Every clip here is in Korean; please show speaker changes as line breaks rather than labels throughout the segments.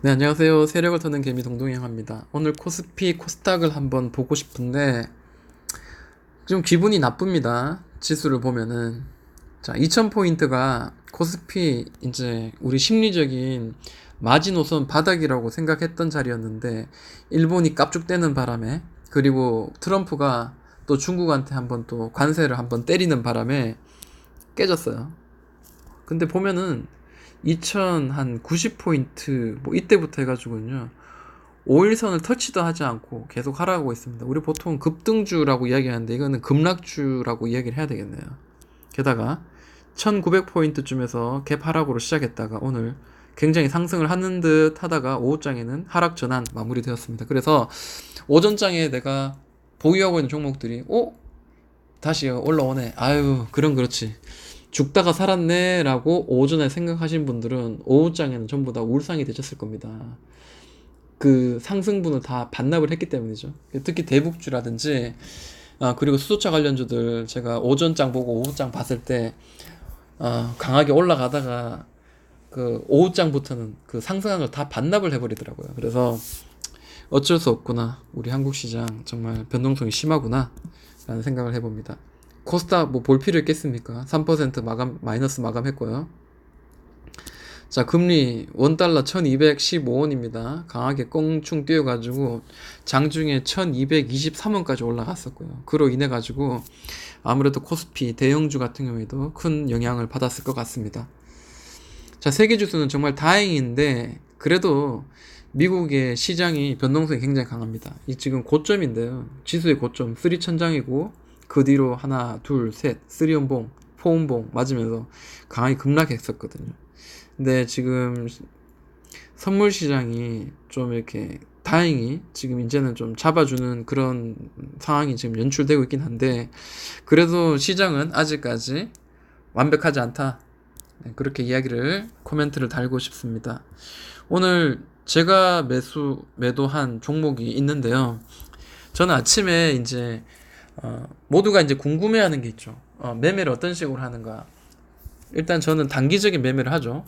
네, 안녕하세요. 세력을 터는 개미 동동형입니다. 오늘 코스피, 코스닥을 한번 보고 싶은데 좀 기분이 나쁩니다. 지수를 보면은. 자, 2000포인트가 코스피 이제 우리 심리적인 마지노선 바닥이라고 생각했던 자리였는데 일본이 깝죽대는 바람에 그리고 트럼프가 또 중국한테 한번 또 관세를 한번 때리는 바람에 깨졌어요. 근데 보면은 2090포인트 뭐 이때부터 해가지고는요 5일선을 터치도 하지 않고 계속 하락하고 있습니다. 우리 보통 급등주라고 이야기하는데 이거는 급락주라고 이야기를 해야 되겠네요. 게다가 1900포인트쯤에서 갭 하락으로 시작했다가 오늘 굉장히 상승을 하는 듯 하다가 오후장에는 하락 전환 마무리되었습니다. 그래서 오전장에 내가 보유하고 있는 종목들이 다시 올라오네. 아유, 그렇지. 죽다가 살았네 라고 오전에 생각하신 분들은 오후장에는 전부 다 울상이 되셨을 겁니다. 그 상승분을 다 반납을 했기 때문이죠. 특히 대북주라든지 그리고 수소차 관련주들 제가 오전장 보고 오후장 봤을 때 강하게 올라가다가 그 오후장부터는 그 상승한 걸 다 반납을 해버리더라고요. 그래서 어쩔 수 없구나. 우리 한국 시장 정말 변동성이 심하구나 라는 생각을 해봅니다. 코스닥 뭐 볼 필요 있겠습니까? 3% 마감, 마이너스 마감했고요. 자, 금리 원달러 1215원입니다. 강하게 껑충 뛰어가지고 장중에 1223원까지 올라갔었고요. 그로 인해 가지고 아무래도 코스피 대형주 같은 경우에도 큰 영향을 받았을 것 같습니다. 자, 세계 지수는 정말 다행인데 그래도 미국의 시장이 변동성이 굉장히 강합니다. 이 지금 고점인데요. 지수의 고점 3천장이고 그 뒤로 하나, 둘, 셋, 3연봉, 4연봉 맞으면서 강하게 급락했었거든요. 근데 지금 선물 시장이 좀 이렇게 다행히 지금 이제는 좀 잡아주는 그런 상황이 지금 연출되고 있긴 한데 그래도 시장은 아직까지 완벽하지 않다. 네, 그렇게 이야기를 코멘트를 달고 싶습니다. 오늘 제가 매도한 종목이 있는데요. 저는 아침에 이제 모두가 이제 궁금해하는 게 있죠. 매매를 어떤 식으로 하는가. 일단 저는 단기적인 매매를 하죠.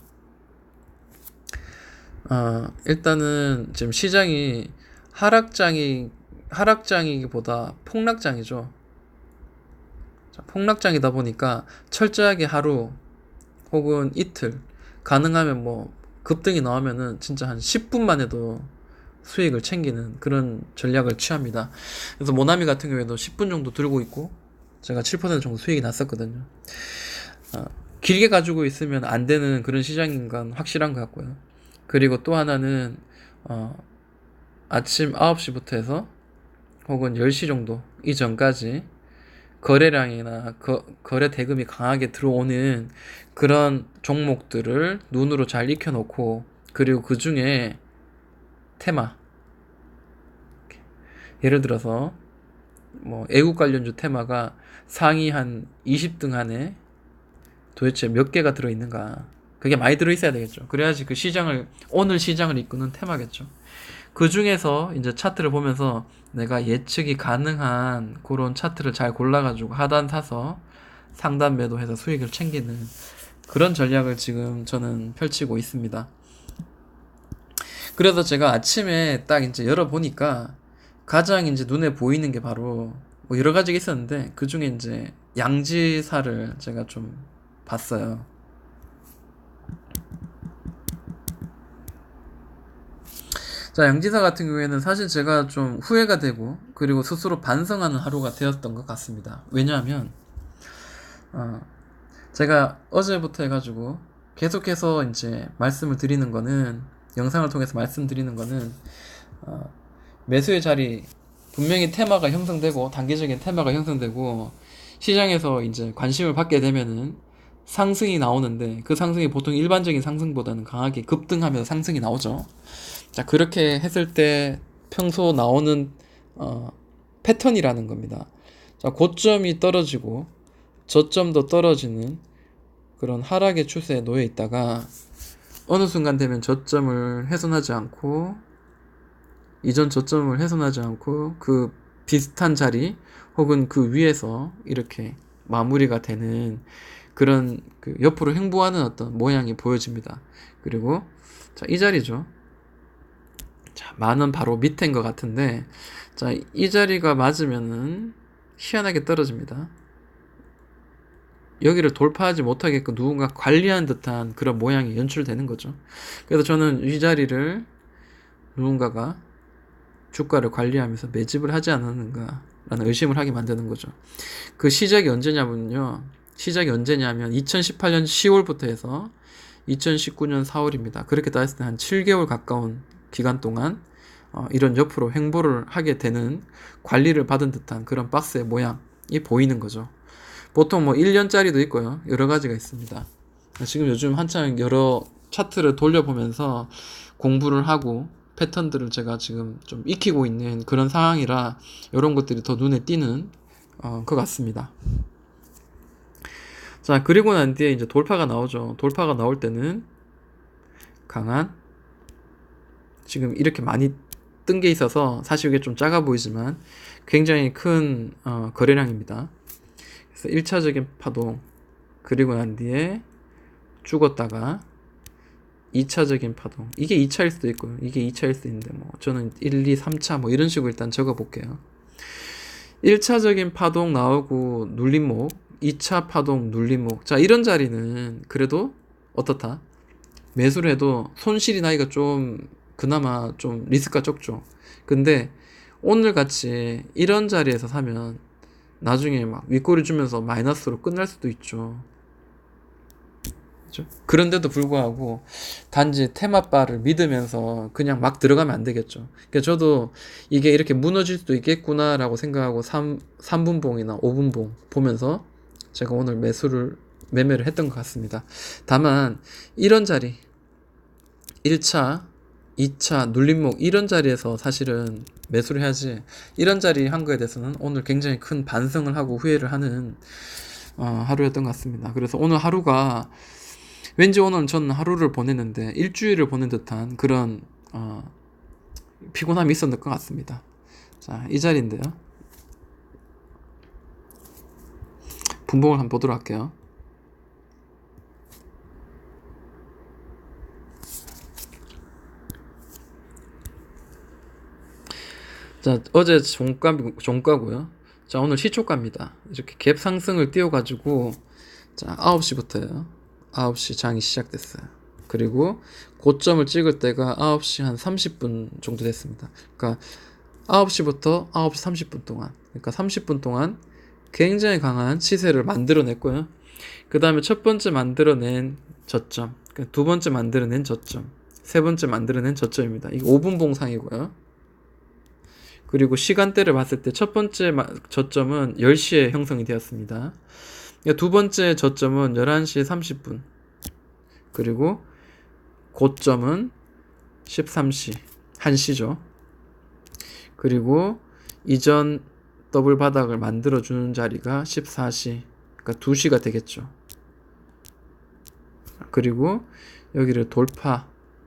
일단은 지금 시장이 하락장이기보다 폭락장이죠. 자, 폭락장이다 보니까 철저하게 하루 혹은 이틀 가능하면 뭐 급등이 나오면은 진짜 한 10분만 해도 수익을 챙기는 그런 전략을 취합니다. 그래서 모나미 같은 경우에도 10분 정도 들고 있고 제가 7% 정도 수익이 났었거든요. 길게 가지고 있으면 안 되는 그런 시장인 건 확실한 것 같고요. 그리고 또 하나는 아침 9시부터 해서 혹은 10시 정도 이전까지 거래량이나 거래 대금이 강하게 들어오는 그런 종목들을 눈으로 잘 익혀놓고 그리고 그 중에 테마 예를 들어서 뭐 애국 관련주 테마가 상위 한 20등 안에 도대체 몇 개가 들어있는가 그게 많이 들어있어야 되겠죠. 그래야지 오늘 시장을 이끄는 테마겠죠. 그 중에서 이제 차트를 보면서 내가 예측이 가능한 그런 차트를 잘 골라가지고 하단 사서 상단 매도해서 수익을 챙기는 그런 전략을 지금 저는 펼치고 있습니다. 그래서 제가 아침에 딱 이제 열어보니까 가장 이제 눈에 보이는 게 바로 뭐 여러 가지가 있었는데 그 중에 이제 양지사를 제가 좀 봤어요. 자, 양지사 같은 경우에는 사실 제가 좀 후회가 되고 그리고 스스로 반성하는 하루가 되었던 것 같습니다. 왜냐하면 어, 제가 어제부터 해가지고 계속해서 이제 말씀을 드리는 거는 영상을 통해서 말씀드리는 거는 어, 매수의 자리 분명히 테마가 형성되고 단기적인 테마가 형성되고 시장에서 이제 관심을 받게 되면은 상승이 나오는데 그 상승이 보통 일반적인 상승보다는 강하게 급등하면서 상승이 나오죠. 자, 그렇게 했을 때 평소 나오는 어, 패턴이라는 겁니다. 자, 고점이 떨어지고 저점도 떨어지는 그런 하락의 추세에 놓여 있다가 어느 순간 되면 저점을 훼손하지 않고 이전 저점을 훼손하지 않고 그 비슷한 자리 혹은 그 위에서 이렇게 마무리가 되는 그런 그 옆으로 횡보하는 어떤 모양이 보여집니다. 그리고 자, 이 자리죠. 만원 바로 밑인 것 같은데, 자, 이 자리가 맞으면은 희한하게 떨어집니다. 여기를 돌파하지 못하게끔 누군가 관리한 듯한 그런 모양이 연출되는 거죠. 그래서 저는 이 자리를 누군가가 주가를 관리하면서 매집을 하지 않았는가라는 의심을 하게 만드는 거죠. 그 시작이 언제냐면요. 시작이 언제냐면 2018년 10월부터 해서 2019년 4월입니다. 그렇게 따졌을 때 한 7개월 가까운 기간 동안 이런 옆으로 횡보를 하게 되는 관리를 받은 듯한 그런 박스의 모양이 보이는 거죠. 보통 뭐 1년짜리도 있고요. 여러 가지가 있습니다. 지금 요즘 한창 여러 차트를 돌려보면서 공부를 하고 패턴들을 제가 지금 좀 익히고 있는 그런 상황이라 이런 것들이 더 눈에 띄는 것 같습니다. 자, 그리고 난 뒤에 이제 돌파가 나오죠. 돌파가 나올 때는 강한, 지금 이렇게 많이 뜬 게 있어서 사실 이게 좀 작아 보이지만 굉장히 큰 거래량입니다. 그래서 1차적인 파동, 그리고 난 뒤에 죽었다가 2차적인 파동, 이게 2차일 수도 있고요. 이게 2차일 수도 있는데 뭐 저는 1, 2, 3차 뭐 이런 식으로 일단 적어 볼게요. 1차적인 파동 나오고 눌림목, 2차 파동 눌림목. 자, 이런 자리는 그래도 어떻다? 매수를 해도 손실이 나기가 좀 그나마 좀 리스크가 적죠. 근데 오늘 같이 이런 자리에서 사면 나중에 막 윗꼬리 주면서 마이너스로 끝날 수도 있죠. 그렇죠? 그런데도 불구하고 단지 테마바를 믿으면서 그냥 막 들어가면 안 되겠죠. 그러니까 저도 이게 이렇게 무너질 수도 있겠구나라고 생각하고 3분봉이나 5분봉 보면서 제가 오늘 매매를 했던 것 같습니다. 다만 이런 자리 1차 2차 눌림목 이런 자리에서 사실은 매수를 해야지, 이런 자리 한 거에 대해서는 오늘 굉장히 큰 반성을 하고 후회를 하는 하루였던 것 같습니다. 그래서 오늘 하루가 왠지 오늘 저는 하루를 보냈는데 일주일을 보낸 듯한 그런 피곤함이 있었던 것 같습니다. 자, 이 자리인데요. 분봉을 한번 보도록 할게요. 자, 어제 종가고요. 자, 오늘 시초가입니다. 이렇게 갭 상승을 띄워가지고, 자, 9시부터요. 9시 장이 시작됐어요. 그리고 고점을 찍을 때가 9시 한 30분 정도 됐습니다. 그러니까 9시부터 9시 30분 동안, 그러니까 30분 동안 굉장히 강한 시세를 만들어냈고요. 그 다음에 첫 번째 만들어낸 저점, 두 번째 만들어낸 저점, 세 번째 만들어낸 저점입니다. 이게 5분 봉상이고요. 그리고 시간대를 봤을 때 첫 번째 저점은 10시에 형성이 되었습니다. 두 번째 저점은 11시 30분. 그리고 고점은 13시, 1시죠. 그리고 이전 더블 바닥을 만들어주는 자리가 14시, 그러니까 2시가 되겠죠. 그리고 여기를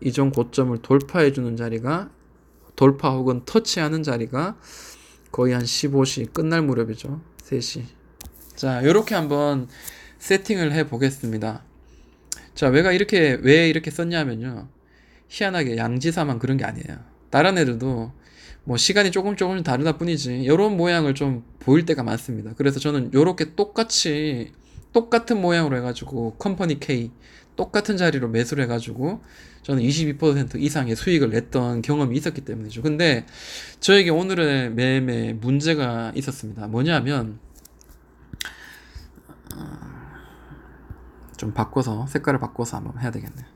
이전 고점을 돌파해주는 자리가, 돌파 혹은 터치하는 자리가 거의 한 15시 끝날 무렵이죠. 3시. 자, 요렇게 한번 세팅을 해 보겠습니다. 자, 왜 이렇게 썼냐면요. 희한하게 양지사만 그런 게 아니에요. 다른 애들도 뭐 시간이 조금 다르다 뿐이지 요런 모양을 좀 보일 때가 많습니다. 그래서 저는 요렇게 똑같은 모양으로 해가지고 컴퍼니 K 똑같은 자리로 매수를 해가지고 저는 22% 이상의 수익을 냈던 경험이 있었기 때문이죠. 근데 저에게 오늘의 매매 문제가 있었습니다. 뭐냐면 좀 색깔을 바꿔서 한번 해야 되겠네요.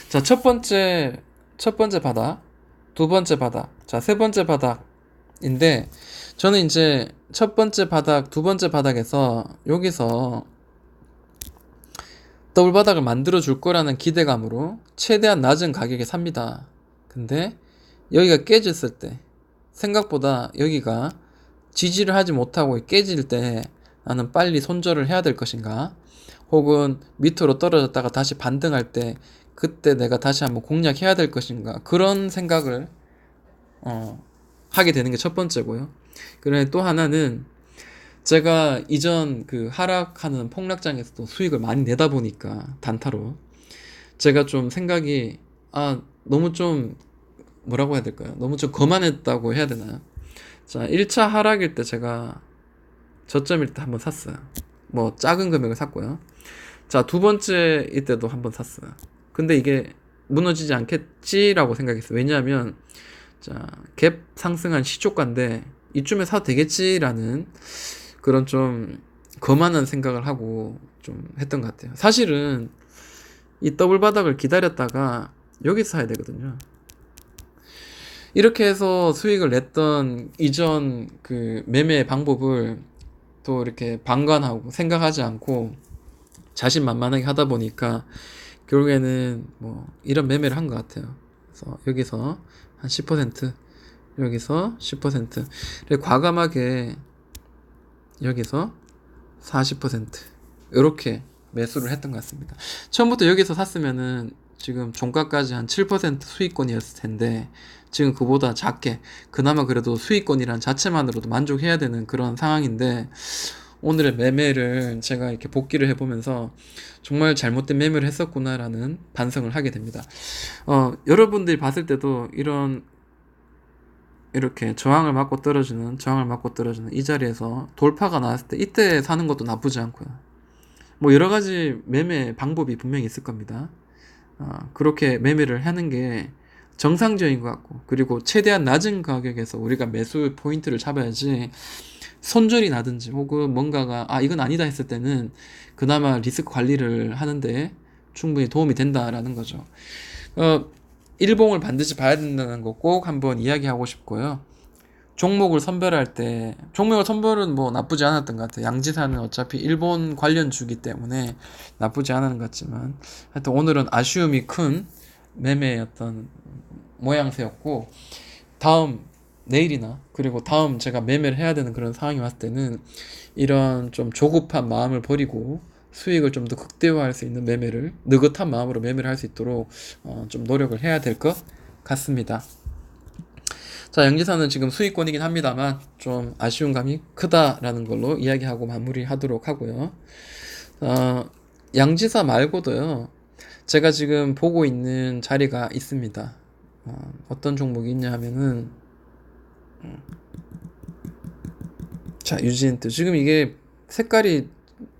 자, 첫 번째 바닥, 두 번째 바닥, 자, 세 번째 바닥인데 저는 이제 첫 번째 바닥, 두 번째 바닥에서 여기서 더블 바닥을 만들어 줄 거라는 기대감으로 최대한 낮은 가격에 삽니다. 근데 여기가 깨졌을 때, 생각보다 여기가 지지를 하지 못하고 깨질 때 나는 빨리 손절을 해야 될 것인가, 혹은 밑으로 떨어졌다가 다시 반등할 때 그때 내가 다시 한번 공략해야 될 것인가, 그런 생각을 하게 되는 게 첫 번째고요. 그런데 또 하나는 제가 이전 그 하락하는 폭락장에서도 수익을 많이 내다 보니까 단타로 제가 좀 생각이 너무 좀 뭐라고 해야 될까요? 너무 좀 거만했다고 해야 되나요? 자, 1차 하락일 때 제가 저점일 때 한번 샀어요. 뭐 작은 금액을 샀고요. 자, 두 번째 이때도 한번 샀어요. 근데 이게 무너지지 않겠지라고 생각했어요. 왜냐하면 자, 갭 상승한 시초가인데 이쯤에 사도 되겠지라는 그런 좀 거만한 생각을 하고 좀 했던 것 같아요. 사실은 이 더블 바닥을 기다렸다가 여기서 사야 되거든요. 이렇게 해서 수익을 냈던 이전 그 매매 방법을 또 이렇게 방관하고 생각하지 않고 자신만만하게 하다 보니까 결국에는 뭐 이런 매매를 한 것 같아요. 그래서 여기서 한 10%, 여기서 10%, 그리고 과감하게 여기서 40% 이렇게 매수를 했던 것 같습니다. 처음부터 여기서 샀으면은 지금 종가까지 한 7% 수익권이었을 텐데 지금 그보다 작게 그나마 그래도 수익권이란 자체만으로도 만족해야 되는 그런 상황인데 오늘의 매매를 제가 이렇게 복기를 해보면서 정말 잘못된 매매를 했었구나라는 반성을 하게 됩니다. 여러분들이 봤을 때도 이렇게 저항을 맞고 떨어지는 이 자리에서 돌파가 나왔을 때 이때 사는 것도 나쁘지 않고요. 뭐 여러 가지 매매 방법이 분명히 있을 겁니다. 그렇게 매매를 하는 게 정상적인 것 같고, 그리고 최대한 낮은 가격에서 우리가 매수 포인트를 잡아야지 손절이 나든지 혹은 뭔가가 이건 아니다 했을 때는 그나마 리스크 관리를 하는데 충분히 도움이 된다라는 거죠. 일봉을 반드시 봐야 된다는 거 꼭 한번 이야기하고 싶고요. 종목을 선별은 뭐 나쁘지 않았던 것 같아요. 양지사는 어차피 일본 관련 주기 때문에 나쁘지 않은 것 같지만 하여튼 오늘은 아쉬움이 큰 매매였던 모양새였고, 내일이나 그리고 다음 제가 매매를 해야 되는 그런 상황이 왔을 때는 이런 좀 조급한 마음을 버리고 수익을 좀 더 극대화할 수 있는 느긋한 마음으로 매매를 할 수 있도록 좀 노력을 해야 될 것 같습니다. 자, 양지사는 지금 수익권이긴 합니다만 좀 아쉬운 감이 크다라는 걸로 이야기하고 마무리하도록 하고요. 양지사 말고도요, 제가 지금 보고 있는 자리가 있습니다. 어떤 종목이 있냐 하면은 자, 유진트. 지금 이게 색깔이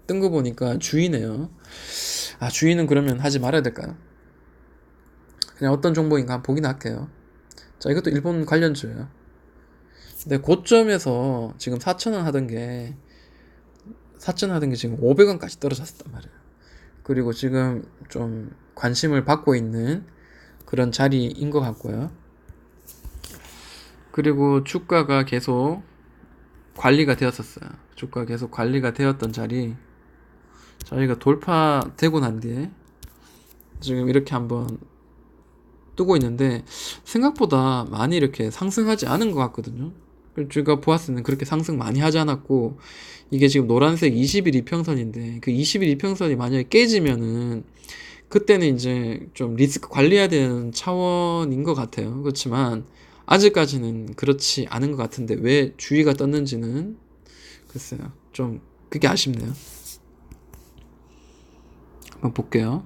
뜬 거 보니까 주의네요. 주의는 그러면 하지 말아야 될까요? 그냥 어떤 종목인가 한번 보긴 할게요. 자, 이것도 일본 관련주예요. 근데 고점에서 지금 4,000원 하던 게 지금 500원까지 떨어졌단 말이에요. 그리고 지금 좀 관심을 받고 있는 그런 자리인 것 같고요. 그리고 주가가 계속 관리가 되었었어요. 주가가 계속 관리가 되었던 자리, 저희가 돌파되고 난 뒤에 지금 이렇게 한번 뜨고 있는데 생각보다 많이 이렇게 상승하지 않은 것 같거든요. 제가 보았을 때는 그렇게 상승 많이 하지 않았고, 이게 지금 노란색 20일 이평선인데 그 20일 이평선이 만약에 깨지면은 그때는 이제 좀 리스크 관리해야 되는 차원인 것 같아요. 그렇지만 아직까지는 그렇지 않은 것 같은데 왜 주의가 떴는지는 글쎄요. 좀 그게 아쉽네요. 한번 볼게요.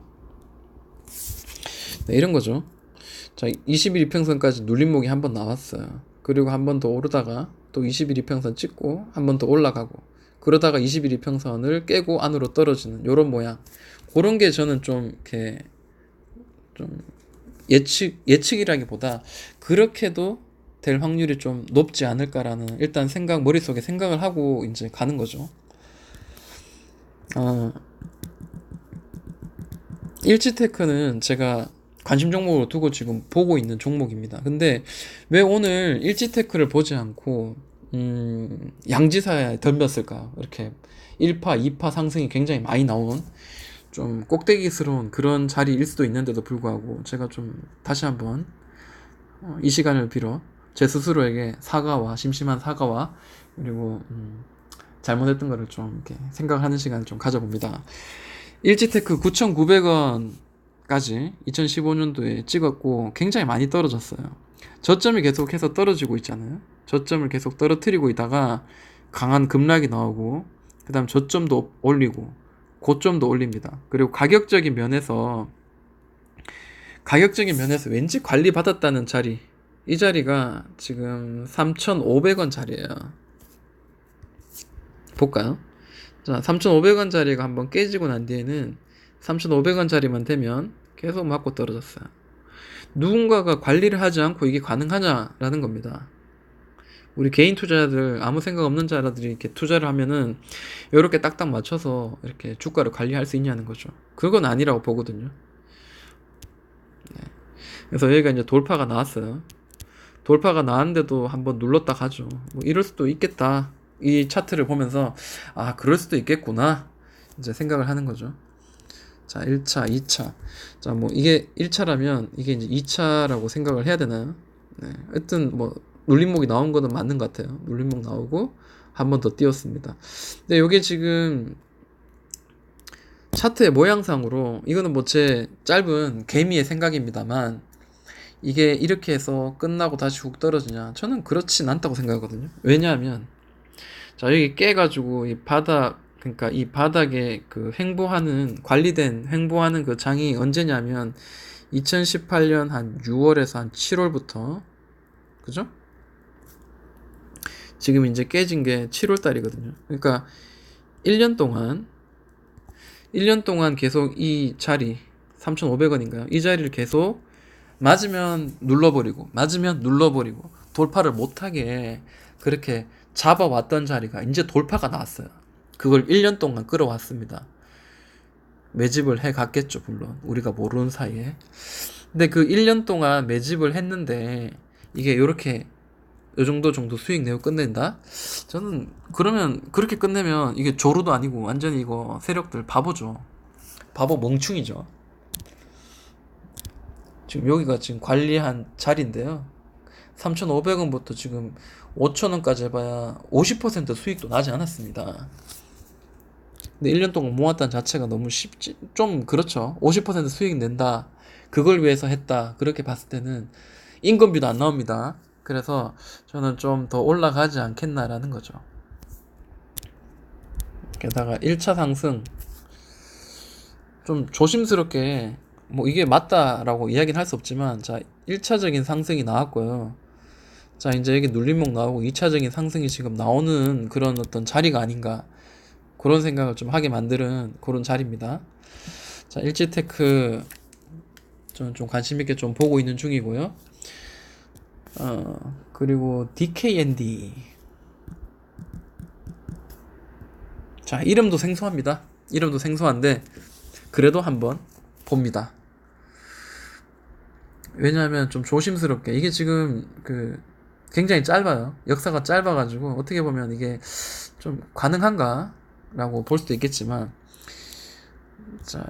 네, 이런 거죠. 자, 20일 이평선까지 눌림목이 한번 나왔어요. 그리고 한 번 더 오르다가 또 20일 이평선 찍고 한 번 더 올라가고, 그러다가 20일 이평선을 깨고 안으로 떨어지는 요런 모양. 그런 게 저는 좀 이렇게 좀 예측이라기보다 그렇게도 될 확률이 좀 높지 않을까라는 일단 머릿속에 생각을 하고 이제 가는 거죠. 일지테크는 제가 관심 종목으로 두고 지금 보고 있는 종목입니다. 근데 왜 오늘 일지테크를 보지 않고 양지사에 덤볐을까? 이렇게 1파, 2파 상승이 굉장히 많이 나온 좀 꼭대기스러운 그런 자리일 수도 있는데도 불구하고 제가 좀 다시 한번 이 시간을 빌어 제 스스로에게 심심한 사과와 그리고 잘못했던 거를 좀 이렇게 생각하는 시간을 좀 가져봅니다. 일지테크 9,900원까지 2015년도에 찍었고 굉장히 많이 떨어졌어요. 저점이 계속해서 떨어지고 있잖아요. 저점을 계속 떨어뜨리고 있다가 강한 급락이 나오고 그 다음 저점도 올리고 고점도 올립니다. 그리고 가격적인 면에서 왠지 관리받았다는 자리, 이 자리가 지금 3,500원 자리예요. 볼까요? 자, 3,500원 자리가 한번 깨지고 난 뒤에는 3,500원 자리만 되면 계속 맞고 떨어졌어요. 누군가가 관리를 하지 않고 이게 가능하냐라는 겁니다. 우리 개인 투자자들, 아무 생각 없는 자들이 이렇게 투자를 하면은 이렇게 딱딱 맞춰서 이렇게 주가를 관리할 수 있냐는 거죠. 그건 아니라고 보거든요. 그래서 여기가 이제 돌파가 나왔어요. 돌파가 나왔는데도 한번 눌렀다 가죠. 뭐 이럴 수도 있겠다. 이 차트를 보면서 아, 그럴 수도 있겠구나. 이제 생각을 하는 거죠. 자, 1차, 2차. 자, 뭐 이게 1차라면 이게 이제 2차라고 생각을 해야 되나요? 네. 하여튼 뭐 눌림목이 나온 거는 맞는 것 같아요. 눌림목 나오고 한 번 더 띄웠습니다. 근데 이게 지금 차트의 모양상으로 이거는 뭐 제 짧은 개미의 생각입니다만 이게 이렇게 해서 끝나고 다시 훅 떨어지냐? 저는 그렇진 않다고 생각하거든요. 왜냐하면 자, 여기 깨가지고 이 바닥, 그러니까 이 바닥에 그 횡보하는, 관리된 횡보하는 그 장이 언제냐면 2018년 한 6월에서 한 7월부터, 그죠? 지금 이제 깨진 게 7월 달이거든요. 그러니까 1년 동안 계속 이 자리, 3,500원인가요? 이 자리를 계속 맞으면 눌러버리고, 돌파를 못하게 그렇게 잡아왔던 자리가 이제 돌파가 나왔어요. 그걸 1년 동안 끌어왔습니다. 매집을 해 갔겠죠, 물론. 우리가 모르는 사이에. 근데 그 1년 동안 매집을 했는데 이게 이렇게 요 정도 수익 내고 끝낸다? 저는 그러면 그렇게 끝내면 이게 조루도 아니고 완전히 이거 세력들 바보죠. 바보 멍충이죠. 지금 여기가 지금 관리한 자리인데요. 3,500원부터 지금 5,000원까지 해봐야 50% 수익도 나지 않았습니다. 근데 1년 동안 모았다는 자체가 너무 쉽지, 좀 그렇죠. 50% 수익 낸다. 그걸 위해서 했다. 그렇게 봤을 때는 인건비도 안 나옵니다. 그래서 저는 좀 더 올라가지 않겠나라는 거죠. 게다가 1차 상승 좀 조심스럽게 뭐 이게 맞다라고 이야기는 할 수 없지만 자 1차적인 상승이 나왔고요. 자 이제 여기 눌림목 나오고 2차적인 상승이 지금 나오는 그런 어떤 자리가 아닌가 그런 생각을 좀 하게 만드는 그런 자리입니다. 자 일지테크 저는 좀 관심 있게 좀 보고 있는 중이고요. 그리고 DKND 자 이름도 생소합니다. 이름도 생소한데 그래도 한번 봅니다. 왜냐하면 좀 조심스럽게 이게 지금 그 굉장히 짧아요. 역사가 짧아가지고 어떻게 보면 이게 좀 가능한가 라고 볼 수도 있겠지만 자,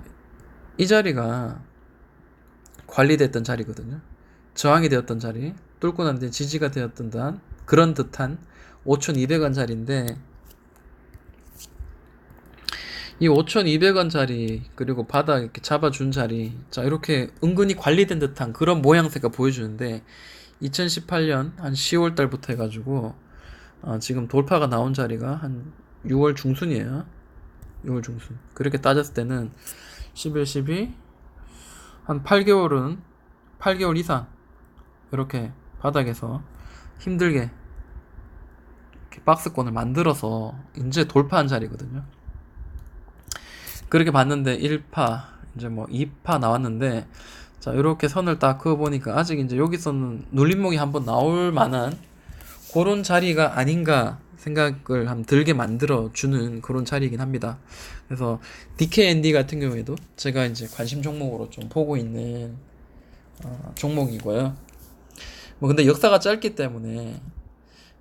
이 자리가 관리됐던 자리거든요. 저항이 되었던 자리, 뚫고 난 뒤에 지지가 되었던 단 그런 듯한 5,200원 자리인데 이 5,200원 자리 그리고 바닥 이렇게 잡아준 자리 자 이렇게 은근히 관리된 듯한 그런 모양새가 보여주는데 2018년 한 10월 달부터 해가지고 지금 돌파가 나온 자리가 한 6월 중순이에요. 6월 중순 그렇게 따졌을 때는 11, 12 한 8개월 이상 이렇게 바닥에서 힘들게 이렇게 박스권을 만들어서 이제 돌파한 자리거든요. 그렇게 봤는데 1파 이제 뭐 2파 나왔는데 자 이렇게 선을 딱 그어보니까 아직 이제 여기서는 눌림목이 한번 나올 만한 그런 자리가 아닌가 생각을 한번 들게 만들어 주는 그런 자리이긴 합니다. 그래서 DKND 같은 경우에도 제가 이제 관심 종목으로 좀 보고 있는 종목이고요. 뭐 근데 역사가 짧기 때문에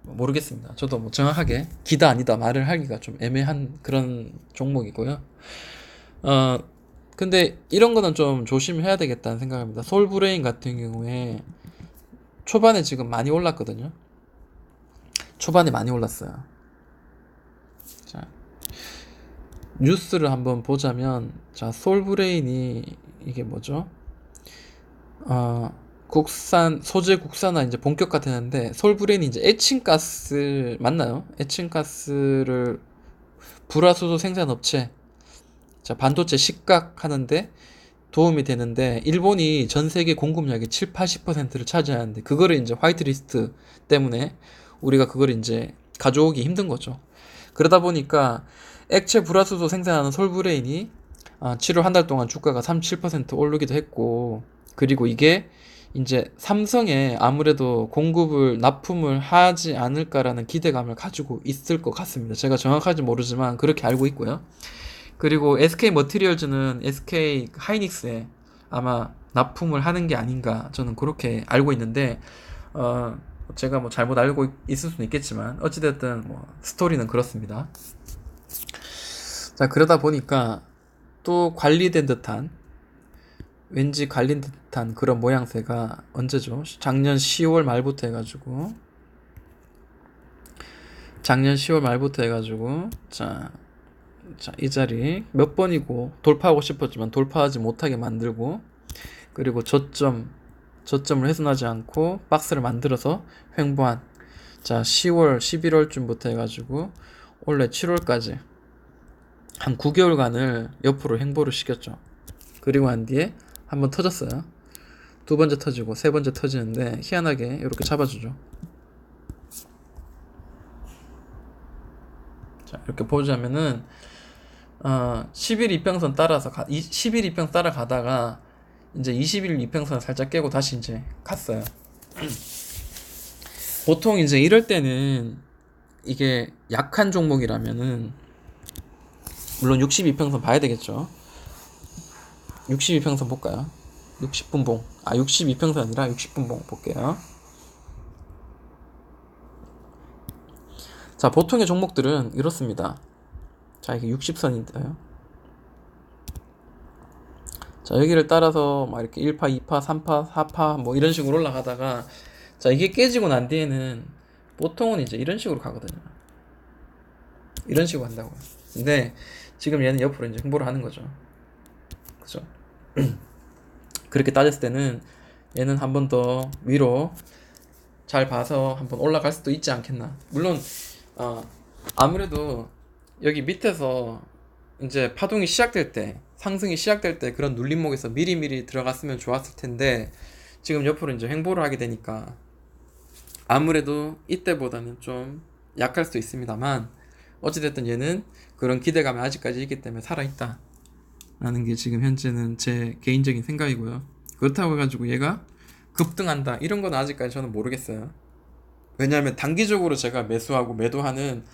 모르겠습니다. 저도 뭐 정확하게 기다 아니다 말을 하기가 좀 애매한 그런 종목이고요. 근데 이런 거는 좀 조심해야 되겠다는 생각합니다. 솔브레인 같은 경우에 초반에 지금 많이 올랐거든요. 초반에 많이 올랐어요. 자, 뉴스를 한번 보자면, 자, 솔브레인이 이게 뭐죠? 소재 국산화 이제 본격화되는데, 솔브레인이 이제 에칭가스, 맞나요? 에칭가스를 불화수소 생산 업체, 자, 반도체 식각 하는데, 도움이 되는데 일본이 전 세계 공급량의 7, 80%를 차지하는데 그거를 이제 화이트리스트 때문에 우리가 그걸 이제 가져오기 힘든 거죠. 그러다 보니까 액체 불화수소 생산하는 솔브레인이 7월 한 달 동안 주가가 37% 오르기도 했고, 그리고 이게 이제 삼성에 아무래도 공급을 납품을 하지 않을까라는 기대감을 가지고 있을 것 같습니다. 제가 정확하지 모르지만 그렇게 알고 있고요. 그리고 SK 머티리얼즈는 SK 하이닉스에 아마 납품을 하는 게 아닌가 저는 그렇게 알고 있는데 제가 뭐 잘못 알고 있을 수는 있겠지만 어찌됐든 뭐 스토리는 그렇습니다. 자, 그러다 보니까 또 왠지 관리된 듯한 그런 모양새가 언제죠? 작년 10월 말부터 해가지고 자, 이 자리 몇 번이고 돌파하고 싶었지만 돌파하지 못하게 만들고, 그리고 저점을 훼손하지 않고 박스를 만들어서 횡보한, 자 10월 11월쯤부터 해가지고 원래 7월까지 한 9개월간을 옆으로 횡보를 시켰죠. 그리고 한 뒤에 한번 터졌어요. 두 번째 터지고 세 번째 터지는데 희한하게 이렇게 잡아주죠. 자, 이렇게 보자면은 10일 이평선 따라서 10일 이평선 따라가다가 이제 20일 이평선을 살짝 깨고 다시 이제 갔어요. 보통 이제 이럴 때는 이게 약한 종목이라면은 물론 62평선 봐야 되겠죠. 62평선 볼까요? 60분봉. 62평선 아니라 60분봉 볼게요. 자, 보통의 종목들은 이렇습니다. 자, 이게 60선인데요. 자, 여기를 따라서 막 이렇게 1파, 2파, 3파, 4파 뭐 이런 식으로 올라가다가, 자, 이게 깨지고 난 뒤에는 보통은 이제 이런 식으로 가거든요. 이런 식으로 간다고요. 근데 지금 얘는 옆으로 이제 횡보를 하는 거죠. 그죠? 그렇게 따졌을 때는 얘는 한 번 더 위로 잘 봐서 한번 올라갈 수도 있지 않겠나. 물론 아무래도 여기 밑에서 이제 파동이 시작될 때, 상승이 시작될 때 그런 눌림목에서 미리미리 들어갔으면 좋았을 텐데 지금 옆으로 이제 횡보를 하게 되니까 아무래도 이때보다는 좀 약할 수 있습니다만, 어찌됐든 얘는 그런 기대감이 아직까지 있기 때문에 살아있다 라는 게 지금 현재는 제 개인적인 생각이고요. 그렇다고 해가지고 얘가 급등한다 이런 건 아직까지 저는 모르겠어요. 왜냐하면 단기적으로 제가 매수하고 매도하는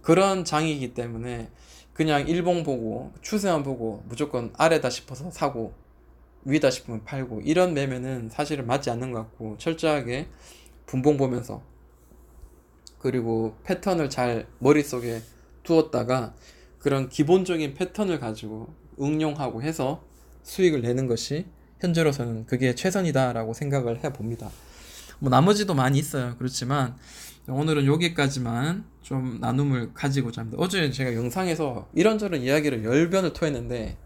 그런 장이기 때문에 그냥 일봉 보고 추세만 보고 무조건 아래다 싶어서 사고 위다 싶으면 팔고 이런 매매는 사실은 맞지 않는 것 같고, 철저하게 분봉 보면서 그리고 패턴을 잘 머릿속에 두었다가 그런 기본적인 패턴을 가지고 응용하고 해서 수익을 내는 것이 현재로서는 그게 최선이다라고 생각을 해봅니다. 뭐 나머지도 많이 있어요. 그렇지만 오늘은 여기까지만 좀 나눔을 가지고자 합니다. 어제 제가 영상에서 이런저런 이야기를 10변을 토했는데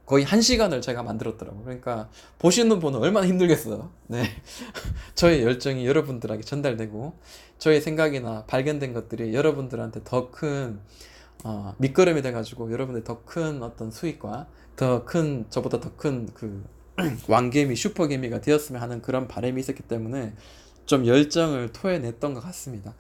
거의 1시간을 제가 만들었더라고요. 그러니까 보시는 분은 얼마나 힘들겠어요. 네. 저의 열정이 여러분들에게 전달되고 저의 생각이나 발견된 것들이 여러분들한테 더 큰 밑거름이 돼가지고 여러분들 더 큰 어떤 수익과 저보다 더 큰 그 왕개미, 슈퍼개미가 되었으면 하는 그런 바람이 있었기 때문에 좀 열정을 토해냈던 것 같습니다.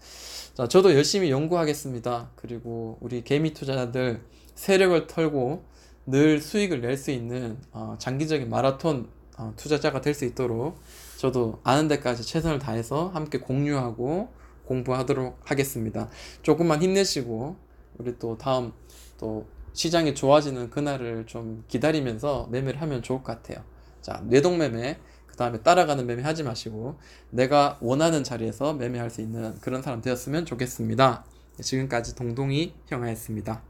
자, 저도 열심히 연구하겠습니다. 그리고 우리 개미 투자자들 세력을 털고 늘 수익을 낼 수 있는 장기적인 마라톤 투자자가 될 수 있도록 저도 아는 데까지 최선을 다해서 함께 공유하고 공부하도록 하겠습니다. 조금만 힘내시고 우리 또 다음 또 시장이 좋아지는 그날을 좀 기다리면서 매매를 하면 좋을 것 같아요. 자, 뇌동매매, 그 다음에 따라가는 매매 하지 마시고 내가 원하는 자리에서 매매할 수 있는 그런 사람 되었으면 좋겠습니다. 지금까지 동동이 형아였습니다.